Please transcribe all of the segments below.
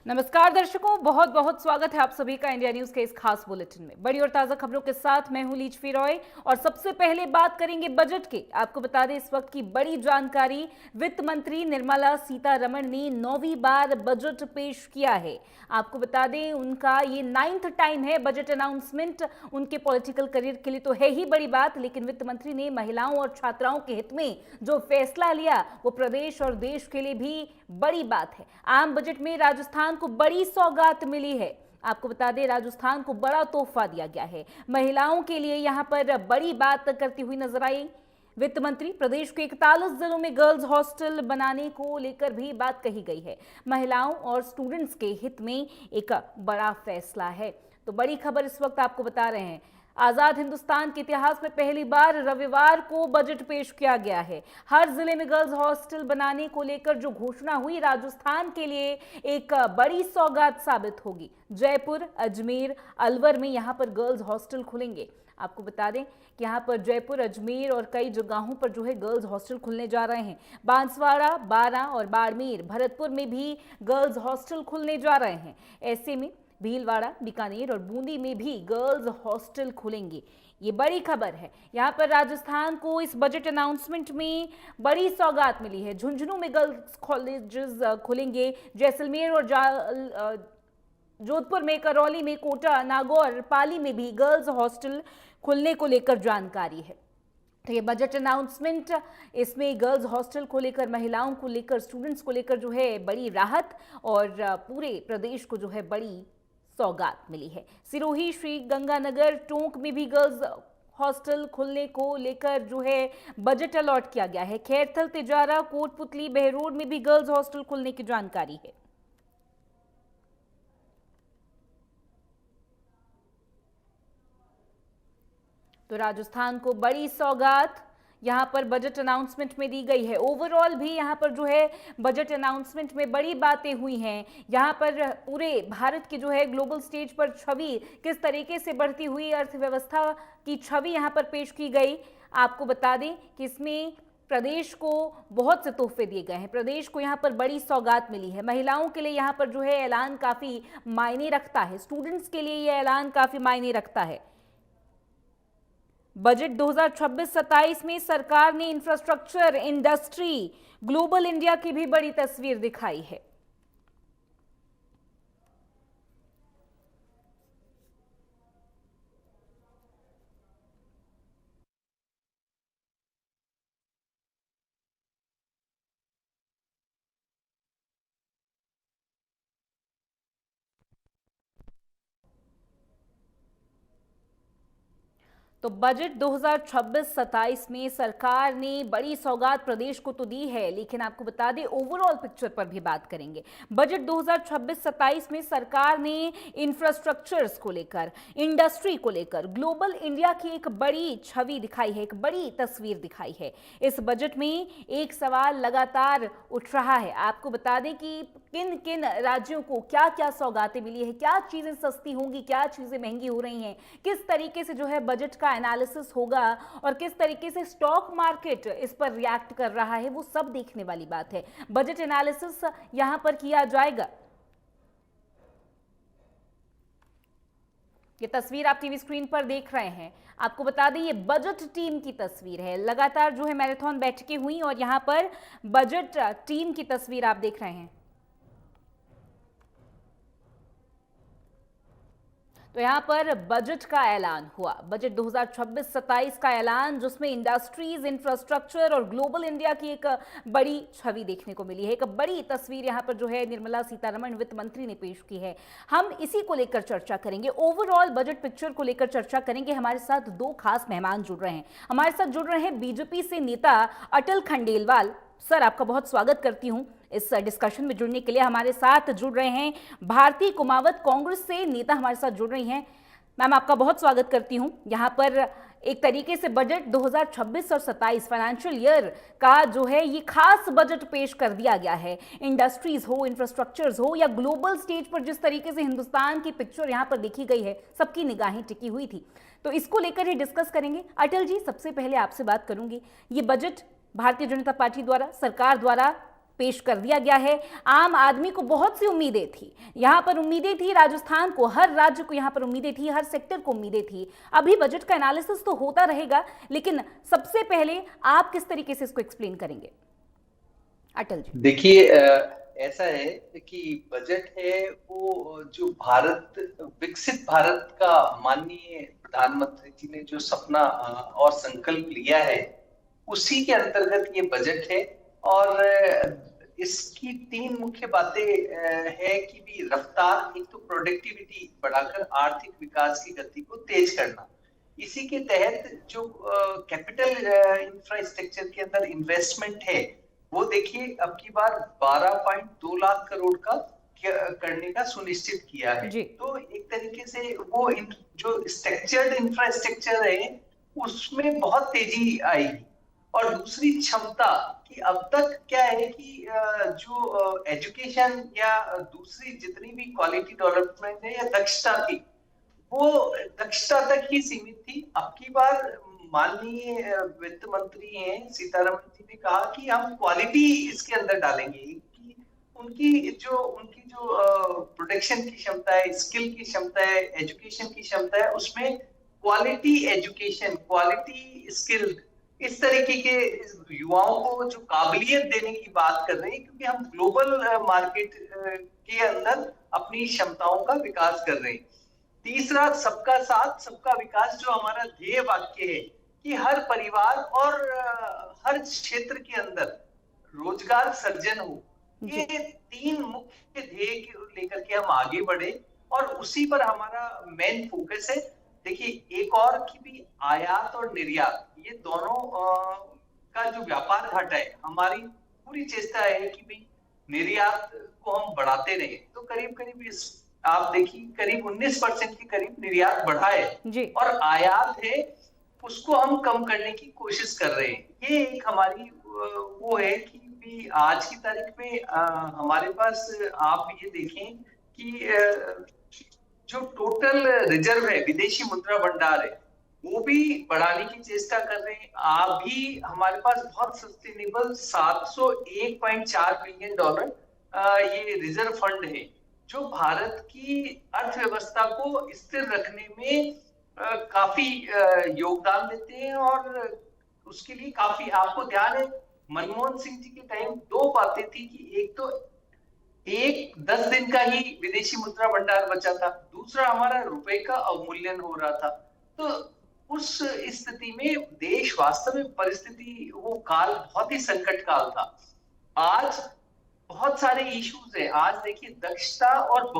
नमस्कार दर्शकों, बहुत बहुत स्वागत है आप सभी का इंडिया न्यूज के इस खास बुलेटिन में। बड़ी और ताजा खबरों के साथ मैं हूं लीच रॉय और सबसे पहले बात करेंगे बजट की। आपको बता दें इस वक्त की बड़ी जानकारी, वित्त मंत्री निर्मला सीतारमण ने 9वीं बार बजट पेश किया है। आपको बता दें उनका ये 9th टाइम है बजट अनाउंसमेंट। उनके पॉलिटिकल करियर के लिए तो है ही बड़ी बात, लेकिन वित्त मंत्री ने महिलाओं और छात्राओं के हित में जो फैसला लिया वो प्रदेश और देश के लिए भी बड़ी बात है। आम बजट में राजस्थान को बड़ी सौगात मिली है। आपको बता दें राजस्थान को बड़ा तोहफा दिया गया है। महिलाओं के लिए यहां पर बड़ी बात करती हुई नजर आई वित्त मंत्री। प्रदेश के 41 जिलों में गर्ल्स हॉस्टल बनाने को लेकर भी बात कही गई है। महिलाओं और स्टूडेंट्स के हित में एक बड़ा फैसला है। तो बड़ी खबर इस वक्त आपको बता रहे हैं, आजाद हिंदुस्तान के इतिहास में पहली बार रविवार को बजट पेश किया गया है। हर जिले में गर्ल्स हॉस्टल बनाने को लेकर जो घोषणा हुई राजस्थान के लिए एक बड़ी सौगात साबित होगी। जयपुर, अजमेर, अलवर में यहां पर गर्ल्स हॉस्टल खुलेंगे। आपको बता दें कि यहाँ पर जयपुर, अजमेर और कई जगहों पर जो है गर्ल्स हॉस्टल खुलने जा रहे हैं। बांसवाड़ा, बारां और बाड़मेर, भरतपुर में भी गर्ल्स हॉस्टल खुलने जा रहे हैं। ऐसे में भीलवाड़ा, बीकानेर और बूंदी में भी गर्ल्स हॉस्टल खुलेंगे। ये बड़ी खबर है। यहाँ पर राजस्थान को इस बजट अनाउंसमेंट में बड़ी सौगात मिली है। झुंझुनू में गर्ल्स कॉलेजेस खुलेंगे। जैसलमेर और जोधपुर में, करौली में, कोटा, नागौर, पाली में भी गर्ल्स हॉस्टल खुलने को लेकर जानकारी है। तो ये बजट अनाउंसमेंट, इसमें गर्ल्स हॉस्टल को लेकर, महिलाओं को लेकर, स्टूडेंट्स को लेकर जो है बड़ी राहत और पूरे प्रदेश को जो है बड़ी सौगात मिली है। सिरोही, श्री गंगानगर, टोंक में भी गर्ल्स हॉस्टल खुलने को लेकर जो है बजट अलॉट किया गया है। खैरथल, तिजारा, कोटपुतली, बहरोड में भी गर्ल्स हॉस्टल खुलने की जानकारी है। तो राजस्थान को बड़ी सौगात यहां पर बजट अनाउंसमेंट में दी गई है। ओवरऑल भी यहां पर जो है बजट अनाउंसमेंट में बड़ी बातें हुई हैं। यहां पर पूरे भारत की जो है ग्लोबल स्टेज पर छवि, किस तरीके से बढ़ती हुई अर्थव्यवस्था की छवि यहां पर पेश की गई। आपको बता दें कि इसमें प्रदेश को बहुत से तोहफे दिए गए हैं। प्रदेश को यहाँ पर बड़ी सौगात मिली है। महिलाओं के लिए यहाँ पर जो है ऐलान काफी मायने रखता है। स्टूडेंट्स के लिए यह ऐलान काफी मायने रखता है। बजट 2026-27 में सरकार ने इंफ्रास्ट्रक्चर, इंडस्ट्री, ग्लोबल इंडिया की भी बड़ी तस्वीर दिखाई है। तो बजट 2026-27 में सरकार ने बड़ी सौगात प्रदेश को तो दी है, लेकिन आपको बता दें ओवरऑल पिक्चर पर भी बात करेंगे। बजट 2026-27 में सरकार ने इंफ्रास्ट्रक्चर्स को लेकर, इंडस्ट्री को लेकर, ग्लोबल इंडिया की एक बड़ी छवि दिखाई है, एक बड़ी तस्वीर दिखाई है। इस बजट में एक सवाल लगातार उठ रहा है। आपको बता दें कि किन किन राज्यों को क्या क्या सौगातें मिली है, क्या चीजें सस्ती होंगी, क्या चीजें महंगी हो रही हैं, किस तरीके से जो है बजट का एनालिसिस होगा और किस तरीके से स्टॉक मार्केट इस पर रिएक्ट कर रहा है, वो सब देखने वाली बात है। बजट एनालिसिस यहां पर किया जाएगा। ये तस्वीर आप टीवी स्क्रीन पर देख रहे हैं। आपको बता दें ये बजट टीम की तस्वीर है। लगातार जो है मैराथन बैठकें हुई और यहां पर बजट टीम की तस्वीर आप देख रहे हैं। तो यहां पर बजट का ऐलान हुआ, बजट 2026-27 का ऐलान, जिसमें इंडस्ट्रीज, इंफ्रास्ट्रक्चर और ग्लोबल इंडिया की एक बड़ी छवि देखने को मिली है। एक बड़ी तस्वीर यहां पर जो है निर्मला सीतारमण वित्त मंत्री ने पेश की है। हम इसी को लेकर चर्चा करेंगे, ओवरऑल बजट पिक्चर को लेकर चर्चा करेंगे। हमारे साथ दो खास मेहमान जुड़ रहे हैं। हमारे साथ जुड़ रहे हैं बीजेपी से नेता अटल खंडेलवाल। सर, आपका बहुत स्वागत करती हूं इस डिस्कशन में जुड़ने के लिए। हमारे साथ जुड़ रहे हैं भारती कुमावत, कांग्रेस से नेता हमारे साथ जुड़ रही हैं। मैम, आपका बहुत स्वागत करती हूं। यहां पर एक तरीके से बजट 2026 और 27 फाइनेंशियल ईयर का जो है ये खास बजट पेश कर दिया गया है। इंडस्ट्रीज हो, इंफ्रास्ट्रक्चर्स हो या ग्लोबल स्टेज पर जिस तरीके से हिंदुस्तान की पिक्चर यहां पर देखी गई है, सबकी निगाहें टिकी हुई थी। तो इसको लेकर ही डिस्कस करेंगे। अटल जी, सबसे पहले आपसे बात करूंगी, ये बजट भारतीय जनता पार्टी द्वारा, सरकार द्वारा पेश कर दिया गया है। आम आदमी को बहुत सी उम्मीदें थी, यहाँ पर उम्मीदें थी, राजस्थान को, हर राज्य को यहाँ पर उम्मीदें थी, हर सेक्टर को उम्मीदें थी। अभी बजट का एनालिसिस तो होता रहेगा, लेकिन सबसे पहले आप किस तरीके से इसको एक्सप्लेन करेंगे, अटल जी? देखिए, ऐसा है कि बजट है वो जो भारत, विकसित भारत का माननीय प्रधानमंत्री जी ने जो सपना और संकल्प लिया है, उसी के अंतर्गत ये बजट है। और इसकी तीन मुख्य बातें है कि भी रफ्तार, एक तो प्रोडक्टिविटी बढ़ाकर आर्थिक विकास की गति को तेज करना। इसी के तहत जो कैपिटल इंफ्रास्ट्रक्चर के अंदर इन्वेस्टमेंट है, वो देखिए अब की बार 12.2 लाख करोड़ का करने का सुनिश्चित किया है। तो एक तरीके से वो जो स्ट्रक्चर्ड इंफ्रास्ट्रक्चर है उसमें बहुत तेजी आएगी। और दूसरी क्षमता कि अब तक क्या है कि जो एजुकेशन या दूसरी जितनी भी क्वालिटी डेवलपमेंट है या दक्षता थी, वो दक्षता तक ही सीमित थी। अब की बार माननीय वित्त मंत्री हैं सीतारमण जी ने कहा कि हम क्वालिटी इसके अंदर डालेंगे कि उनकी जो प्रोडक्शन की क्षमता है, स्किल की क्षमता है, एजुकेशन की क्षमता है, उसमें क्वालिटी एजुकेशन, क्वालिटी स्किल, इस तरीके के युवाओं को जो काबिलियत देने की बात कर रहे हैं, क्योंकि हम ग्लोबल मार्केट के अंदर अपनी क्षमताओं का विकास कर रहे हैं। तीसरा, सबका साथ सबका विकास, जो हमारा ध्येय वाक्य है कि हर परिवार और हर क्षेत्र के अंदर रोजगार सर्जन हो। ये तीन मुख्य ध्येय लेकर के हम आगे बढ़े और उसी पर हमारा मेन फोकस है। देखिए, एक और की भी आयात और निर्यात, ये दोनों का जो व्यापार घाटा है, हमारी पूरी चेष्टा है कि भाई निर्यात को हम बढ़ाते रहे। तो करीब करीब इस आप देखिए करीब 19% के करीब निर्यात बढ़ा है और आयात है उसको हम कम करने की कोशिश कर रहे हैं। ये एक हमारी वो है कि भी आज की तारीख में हमारे पास आप ये देखें कि जो टोटल रिजर्व है, विदेशी मुद्रा भंडार है, वो भी बढ़ाने की चेष्टा कर रहे हैं। अभी हमारे पास बहुत सस्टेनेबल 701.4 बिलियन डॉलर ये रिजर्व फंड है, जो भारत की अर्थव्यवस्था को स्थिर रखने में काफी योगदान देते हैं। और उसके लिए काफी, आपको ध्यान है मनमोहन सिंह जी के टाइम दो बातें थी कि एक तो 10 दिन का ही विदेशी मुद्रा भंडार बचा था, दूसरा हमारा रुपए का अवमूल्यन हो रहा था। तो उस स्थिति में देश वास्तव में परिस्थिति, वो काल बहुत ही संकट काल था। आज बहुत सारे इश्यूज है। आज देखिए दक्षता और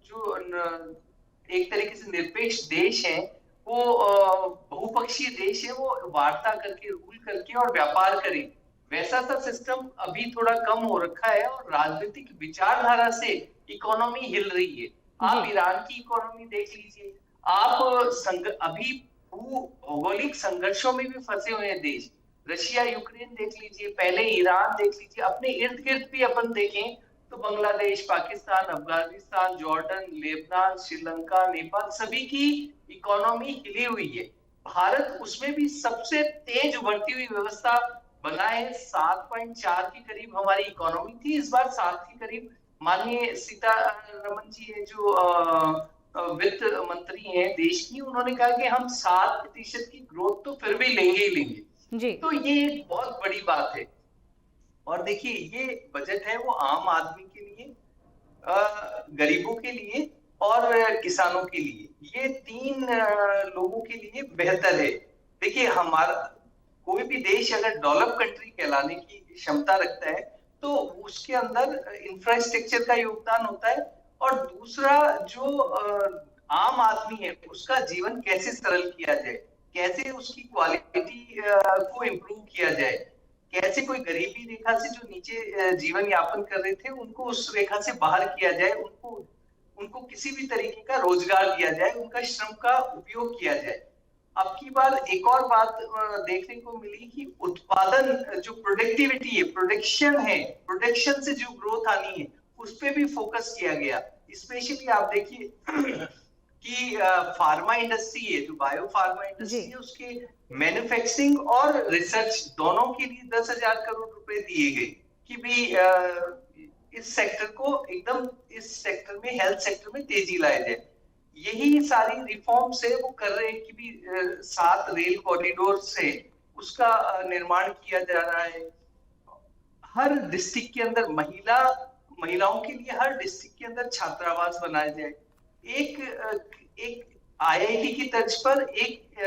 जो एक तरीके से निरपेक्ष देश है, वो बहुपक्षीय देश है, वो वार्ता करके, रूल करके और व्यापार करे, वैसा सा सिस्टम अभी थोड़ा कम हो रखा है और राजनीतिक विचारधारा से इकोनॉमी हिल रही है। आप ईरान की इकोनॉमी देख लीजिए, आप अभी भौगोलिक संघर्षों में भी फंसे हुए हैं देश, रशिया यूक्रेन देख लीजिए, पहले ईरान देख लीजिए, अपने इर्द गिर्द भी अपन देखें तो बांग्लादेश, पाकिस्तान, अफगानिस्तान, जॉर्डन, लेबनान, श्रीलंका, नेपाल, सभी की इकोनॉमी हिली हुई है। भारत उसमें भी सबसे तेज उभरती हुई व्यवस्था बना है। 7.4 के करीब हमारी इकोनॉमी थी, इस बार 7 के करीब। माननीय सीतारमण जी है जो वित्त मंत्री हैं देश की, उन्होंने कहा कि हम 7% की ग्रोथ तो फिर भी लेंगे ही लेंगे। तो ये एक बहुत बड़ी बात है। और देखिए, ये बजट है वो आम आदमी के लिए, गरीबों के लिए और किसानों के लिए, ये तीन लोगों के लिए बेहतर है। देखिए, हमारा कोई भी देश अगर डेवलप कंट्री कहलाने की क्षमता रखता है तो उसके अंदर इंफ्रास्ट्रक्चर का योगदान होता है, और दूसरा जो आम आदमी है उसका जीवन कैसे सरल किया जाए, कैसे उसकी क्वालिटी को इम्प्रूव किया जाए, कैसे कोई गरीबी रेखा से जो नीचे जीवन यापन कर रहे थे उनको उस रेखा से बाहर किया जाए, उनको किसी भी तरीके का रोजगार दिया जाए, उनका श्रम का उपयोग किया जाए। अब की बार एक और बात देखने को मिली कि उत्पादन, जो प्रोडक्टिविटी है, प्रोडक्शन है, प्रोडक्शन से जो ग्रोथ आनी है, उस पे भी फोकस किया गया। स्पेशली आप देखिए कि फार्मा इंडस्ट्री है, जो बायो फार्मा इंडस्ट्री है, उसके मैन्युफैक्चरिंग और रिसर्च दोनों के लिए 10,000 करोड़ रुपए दिए गए। कि भी इस सेक्टर को एकदम, इस सेक्टर में, हेल्थ सेक्टर में तेजी लाया जाए। यही सारी रिफॉर्म्स है वो कर रहे हैं कि भी 7 रेल कॉरिडोर से उसका निर्माण किया जा रहा है। हर डिस्ट्रिक्ट के अंदर महिलाओं के लिए हर डिस्ट्रिक्ट के अंदर छात्रावास बनाए जाए। एक आईआईटी की तर्ज पर एक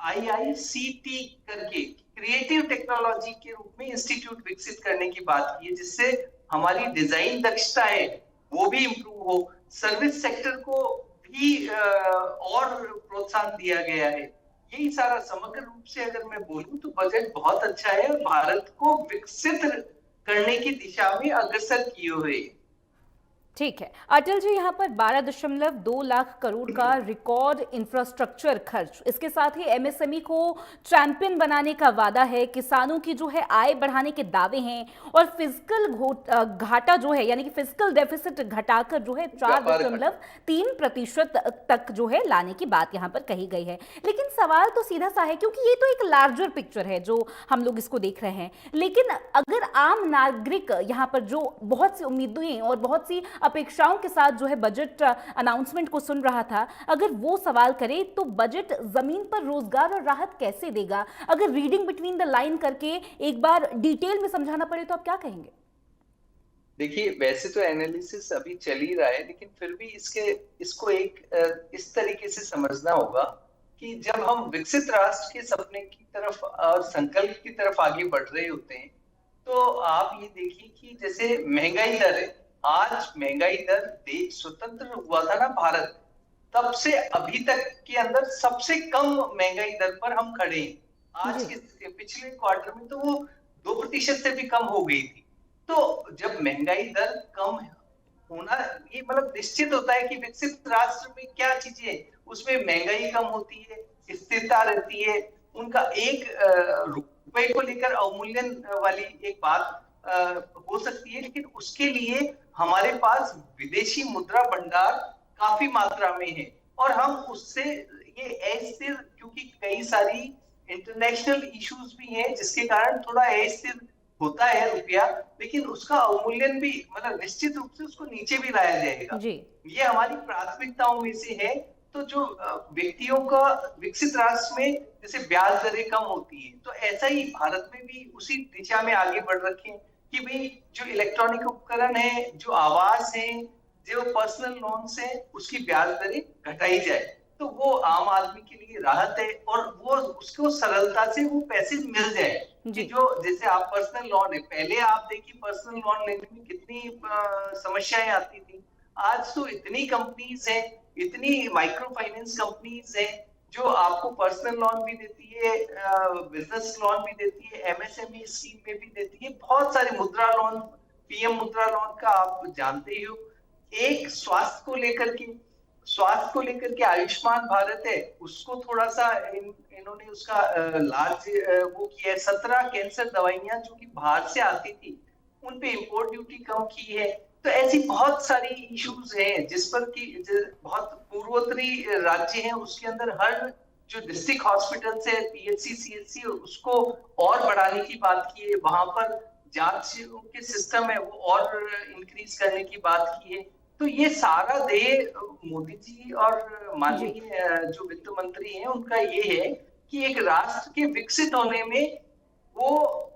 आईआईसीटी करके क्रिएटिव टेक्नोलॉजी के रूप में इंस्टीट्यूट विकसित करने की बात की है, जिससे हमारी डिजाइन दक्षता है वो भी इम्प्रूव हो। सर्विस सेक्टर को भी और प्रोत्साहन दिया गया है। यही सारा समग्र रूप से अगर मैं बोलूं तो बजट बहुत अच्छा है और भारत को विकसित करने की दिशा में अग्रसर किए हुए। ठीक है अटल जी, यहाँ पर 12.2 लाख करोड़ का रिकॉर्ड इंफ्रास्ट्रक्चर खर्च, इसके साथ ही एमएसएमई को चैंपियन बनाने का वादा है, किसानों की जो है आय बढ़ाने के दावे हैं और फिजिकल घाटा जो है यानी कि फिजिकल डेफिसिट घटाकर जो है 4.3% तक जो है लाने की बात यहाँ पर कही गई है। लेकिन सवाल तो सीधा सा है, क्योंकि ये तो एक लार्जर पिक्चर है जो हम लोग इसको देख रहे हैं, लेकिन अगर आम नागरिक यहाँ पर जो बहुत सी उम्मीदें और बहुत सी अपेक्षाओं के साथ जो है बजट अनाउंसमेंट को सुन रहा था, अगर वो सवाल करे तो बजट जमीन पर रोजगार और राहत कैसे देगा? अगर रीडिंग बिटवीन द लाइन करके एक बार डिटेल में समझाना पड़े तो आप क्या कहेंगे? देखिए, वैसे तो एनालिसिस अभी चल ही रहा है, लेकिन फिर भी इसको एक इस तरीके से समझना होगा कि जब हम विकसित राष्ट्र के सपने की तरफ और संकल्प की तरफ आगे बढ़ रहे होते हैं, तो आप ये देखिए कि जैसे महंगाई दर है, आज महंगाई दर, देश स्वतंत्र हुआ था ना भारत, तब से अभी तक के अंदर सबसे कम महंगाई दर पर हम खड़े हैं। आज के पिछले क्वार्टर में तो वो 2% से भी कम हो गई थी। तो जब महंगाई दर कम होना, ये मतलब निश्चित होता है कि विकसित राष्ट्र में क्या चीजें, उसमें महंगाई कम होती है, स्थिरता रहती है, उनका एक रुपए को लेकर अवमूल्यन वाली एक बात हो सकती है, लेकिन उसके लिए हमारे पास विदेशी मुद्रा भंडार काफी मात्रा में है और हम उससे ये अस्थिर, क्योंकि कई सारी इंटरनेशनल इश्यूज भी हैं जिसके कारण थोड़ा अस्थिर होता है रुपया, लेकिन उसका अवमूल्यन भी, मतलब निश्चित रूप से उसको नीचे भी लाया जाएगा जी। ये हमारी प्राथमिकताओं में से है। तो जो व्यक्तियों का विकसित राष्ट्र में जैसे ब्याज दरें कम होती है, तो ऐसा ही भारत में भी उसी दिशा में आगे बढ़ रखे हैं कि भाई जो इलेक्ट्रॉनिक उपकरण है, जो आवास है, जो पर्सनल लोन्स है, उसकी ब्याज दरें घटाई जाए, तो वो आम आदमी के लिए राहत है और वो उसको सरलता से वो पैसे मिल जाए। कि जो जैसे आप पर्सनल लोन है, पहले आप देखिए पर्सनल लोन लेने में कितनी समस्याएं आती थी, आज तो इतनी कंपनीज है, इतनी माइक्रो फाइनेंस कंपनीज है जो आपको पर्सनल लोन भी देती है, बिजनेस लोन भी देती है, एमएसएमई स्कीम में भी देती है, बहुत सारे मुद्रा लोन, पीएम मुद्रा लोन का आप जानते ही हो। एक स्वास्थ्य को लेकर के आयुष्मान भारत है, उसको थोड़ा सा इन्होंने उसका लार्ज वो किया है। 17 कैंसर दवाइयां जो कि बाहर से आती थी, उन पे इंपोर्ट ड्यूटी कम की है। तो ऐसी बहुत सारी इश्यूज हैं जिस पर कि बहुत पूर्वोत्तरी राज्य हैं, उसके अंदर हर जो डिस्ट्रिक्ट हॉस्पिटल है, पीएचसी, सीएचसी, उसको और बढ़ाने की बात की है, वहां पर जांच के सिस्टम है वो और इंक्रीज करने की बात की है। तो ये सारा देय मोदी जी और माननीय जो वित्त मंत्री हैं उनका ये है कि एक राष्ट्र के विकसित होने में वो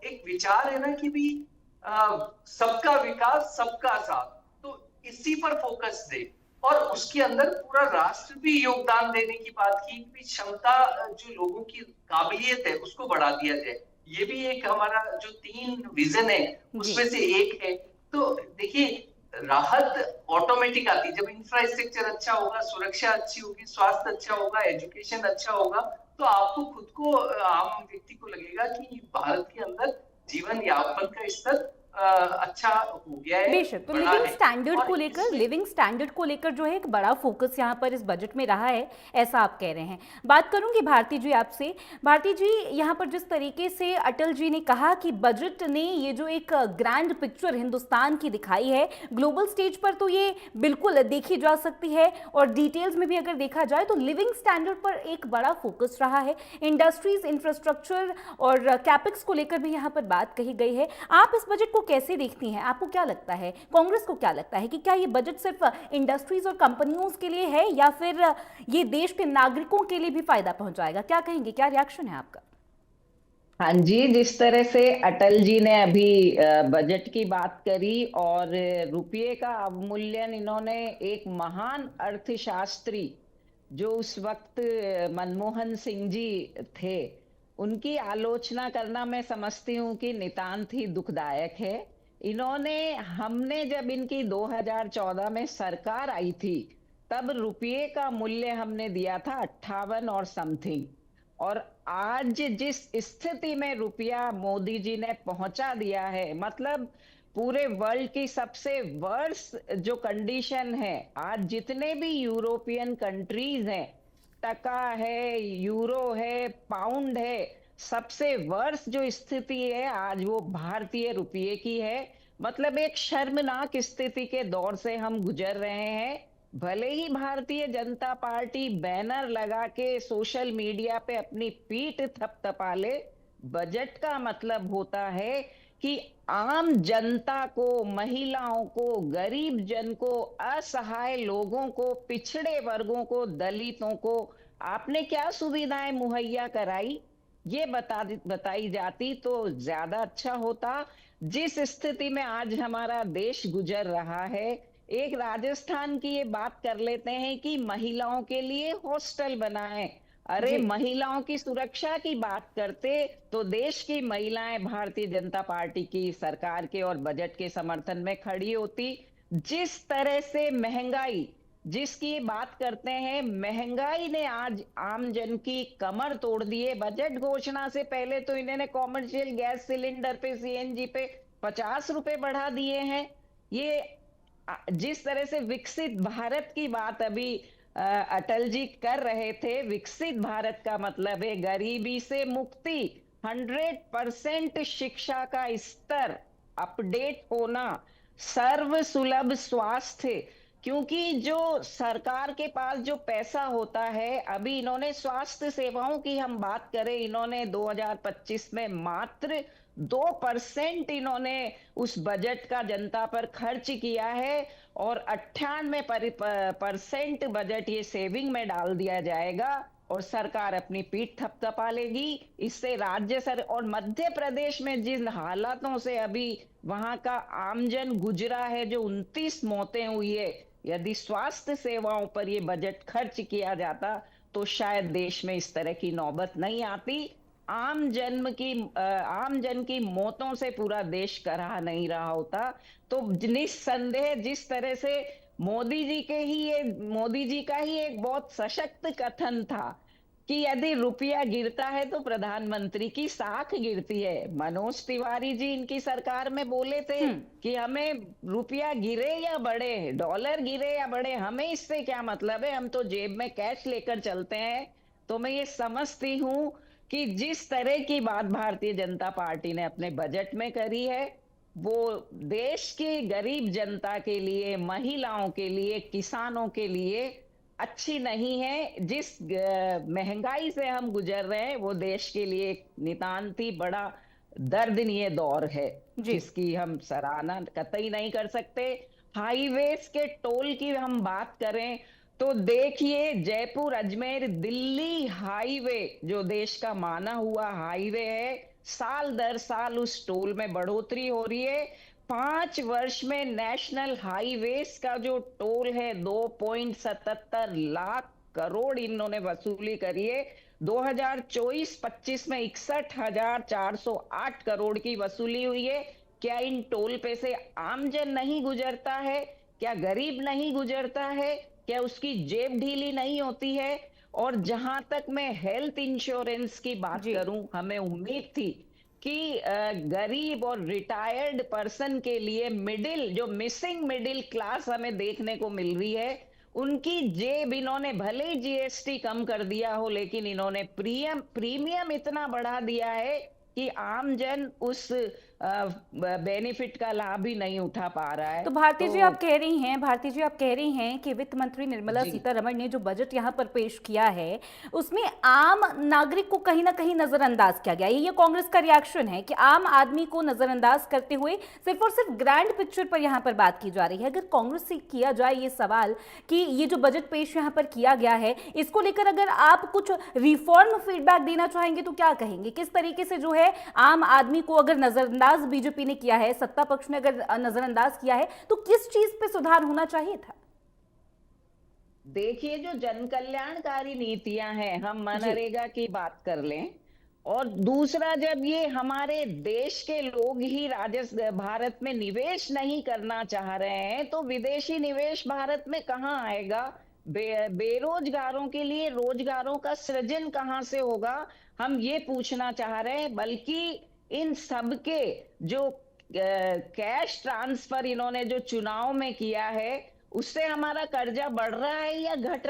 एक विचार है ना कि भी सबका विकास सबका साथ, तो इसी पर फोकस दे और उसके अंदर पूरा राष्ट्र भी योगदान देने की बात की कि क्षमता, जो लोगों की काबिलियत है उसको बढ़ा दिया जाए। ये भी एक हमारा जो 3 विजन है उसमें से एक है। तो देखिए, राहत ऑटोमेटिक आती है जब इंफ्रास्ट्रक्चर अच्छा होगा, सुरक्षा अच्छी होगी, स्वास्थ्य अच्छा होगा, एजुकेशन अच्छा होगा, तो आपको खुद को, आम व्यक्ति को लगेगा कि भारत के अंदर जीवन यापन का स्तर अच्छा हो गया है, बेशक। तो बढ़ा है। और इसमें लिविंग स्टैंडर्ड को लेकर जो है एक बड़ा फोकस यहाँ पर इस बजट में रहा है, ऐसा आप कह रहे हैं। बात करूंगी भारती जी आपसे। भारती जी, यहाँ पर जिस तरीके से अटल जी ने कहा कि बजट ने ये जो एक ग्रैंड पिक्चर हिंदुस्तान की दिखाई है, ग्लोबल स्टेज पर तो ये बिल्कुल देखी जा सकती है, और डिटेल्स में भी अगर देखा जाए तो लिविंग स्टैंडर्ड पर एक बड़ा फोकस रहा है। इंडस्ट्रीज, इंफ्रास्ट्रक्चर और कैपेक्स को लेकर भी यहाँ पर बात कही गई है। आप इस बजट को कैसे देखती हैं? आपको क्या लगता है, कांग्रेस को क्या लगता है कि क्या ये बजट सिर्फ इंडस्ट्रीज और कंपनियों के लिए है, या फिर ये देश के नागरिकों के लिए भी फायदा पहुंचाएगा? क्या कहेंगे, क्या रिएक्शन है आपका? हाँ जी, जिस तरह से अटल जी ने अभी बजट की बात करी और रुपये का अवमूल्यन, इन्होंने एक महान अर्थशास्त्री जो उस वक्त मनमोहन सिंह जी थे, उनकी आलोचना करना मैं समझती हूँ कि नितांत ही दुखदायक है। हमने जब इनकी 2014 में सरकार आई थी, तब रुपये का मूल्य हमने दिया था 58 और समथिंग, और आज जिस स्थिति में रुपया मोदी जी ने पहुंचा दिया है, मतलब पूरे वर्ल्ड की सबसे वर्स्ट जो कंडीशन है, आज जितने भी यूरोपियन कंट्रीज हैं, टका है, यूरो है, पाउंड है, सबसे वर्स्ट जो स्थिति है आज वो भारतीय रुपये की है। मतलब एक शर्मनाक स्थिति के दौर से हम गुजर रहे हैं। भले ही भारतीय जनता पार्टी बैनर लगा के सोशल मीडिया पे अपनी पीठ थपथपा ले, बजट का मतलब होता है कि आम जनता को, महिलाओं को, गरीब जन को, असहाय लोगों को, पिछड़े वर्गों को, दलितों को आपने क्या सुविधाएं मुहैया कराई, ये बताई जाती तो ज्यादा अच्छा होता। जिस स्थिति में आज हमारा देश गुजर रहा है, एक राजस्थान की ये बात कर लेते हैं कि महिलाओं के लिए हॉस्टल बनाएं। अरे जी। महिलाओं की सुरक्षा की बात करते तो देश की महिलाएं भारतीय जनता पार्टी की सरकार के और बजट के समर्थन में खड़ी होती। जिस तरह से महंगाई, जिसकी बात करते हैं, महंगाई ने आज आम जन की कमर तोड़ दी है। बजट घोषणा से पहले तो इन्होंने कॉमर्शियल गैस सिलेंडर पे, सीएनजी पे 50 रुपए बढ़ा दिए हैं। ये जिस तरह से विकसित भारत की बात अभी अटल जी कर रहे थे, विकसित भारत का मतलब है गरीबी से मुक्ति, 100% शिक्षा का स्तर अपडेट होना, सर्व सुलभ स्वास्थ्य। क्योंकि जो सरकार के पास जो पैसा होता है, अभी इन्होंने स्वास्थ्य सेवाओं की हम बात करें, इन्होंने 2025 में मात्र 2% इन्होंने उस बजट का जनता पर खर्च किया है, और 98% बजट ये सेविंग में डाल दिया जाएगा और सरकार अपनी पीठ थपथपा लेगी। इससे राज्य सर और मध्य प्रदेश में जिन हालातों से अभी वहां का आमजन गुजरा है, जो 29 मौतें हुई है, यदि स्वास्थ्य सेवाओं पर ये बजट खर्च किया जाता तो शायद देश में इस तरह की नौबत नहीं आती। आम जन की मौतों से पूरा देश कराह नहीं रहा होता। तो निस्संदेह जिस तरह से मोदी जी का ही एक बहुत सशक्त कथन था कि यदि रुपया गिरता है तो प्रधानमंत्री की साख गिरती है। मनोज तिवारी जी इनकी सरकार में बोले थे कि हमें रुपया गिरे या बढ़े, डॉलर गिरे या बढ़े, हमें इससे क्या मतलब है, हम तो जेब में कैश लेकर चलते हैं। तो मैं ये समझती हूँ कि जिस तरह की बात भारतीय जनता पार्टी ने अपने बजट में करी है, वो देश की गरीब जनता के लिए, महिलाओं के लिए, किसानों के लिए अच्छी नहीं है। जिस महंगाई से हम गुजर रहे हैं, वो देश के लिए एक नितांत ही बड़ा दर्दनीय दौर है, जिसकी हम सराहना कतई नहीं कर सकते। हाईवेज के टोल की हम बात करें तो देखिए, जयपुर अजमेर दिल्ली हाईवे जो देश का माना हुआ हाईवे है, साल दर साल उस टोल में बढ़ोतरी हो रही है। 5 वर्ष में नेशनल हाईवेज का जो टोल है 2.77 लाख करोड़ इन्होंने वसूली करी है। 2024-25 में 61,408 करोड़ की वसूली हुई है। क्या इन टोल पे से आमजन नहीं गुजरता है? क्या गरीब नहीं गुजरता है? क्या उसकी जेब ढीली नहीं होती है? और जहां तक मैं हेल्थ इंश्योरेंस की बात करूं, हमें उम्मीद थी कि गरीब और रिटायर्ड पर्सन के लिए जो मिसिंग मिडिल क्लास हमें देखने को मिल रही है, उनकी जेब इन्होंने भले ही जीएसटी कम कर दिया हो, लेकिन इन्होंने प्रीमियम इतना बढ़ा दिया है कि आमजन उस बेनिफिट का लाभ ही नहीं उठा पा रहा है। तो भारती तो जी आप कह रही हैं, भारती जी आप कह रही हैं कि वित्त मंत्री निर्मला जी सीतारमण ने जो बजट यहाँ पर पेश किया है उसमें आम नागरिक को कहीं ना कहीं नजरअंदाज किया गया है। ये कांग्रेस का रिएक्शन है कि आम आदमी को नजरअंदाज करते हुए सिर्फ और सिर्फ ग्रैंड पिक्चर पर यहाँ पर बात की जा रही है। अगर कांग्रेस से किया जाए ये सवाल कि ये जो बजट पेश यहाँ पर किया गया है, इसको लेकर अगर आप कुछ रिफॉर्म फीडबैक देना चाहेंगे तो क्या कहेंगे? किस तरीके से जो है आम आदमी को अगर नजरअंदाज बीजेपी ने किया है, सत्ता पक्ष ने अगर नजरअंदाज किया है, तो किस चीज पे सुधार होना चाहिए था? देखिए, जो जन कल्याणकारी नीतियां हैं, हम मनरेगा की बात कर लें, और दूसरा, जब ये हमारे देश के लोग ही भारत में निवेश नहीं करना चाह रहे हैं, तो विदेशी निवेश भारत में कहाँ आएगा? बेरोजगारों के लिए रोजगारों का सृजन कहाँ से होगा? हम ये पूछना चाह रहे हैं। बल्कि इन सबके जो कैश ट्रांसफर इन्होंने जो चुनाव में किया है, उससे हमारा कर्जा बढ़ रहा है या घट रहा है?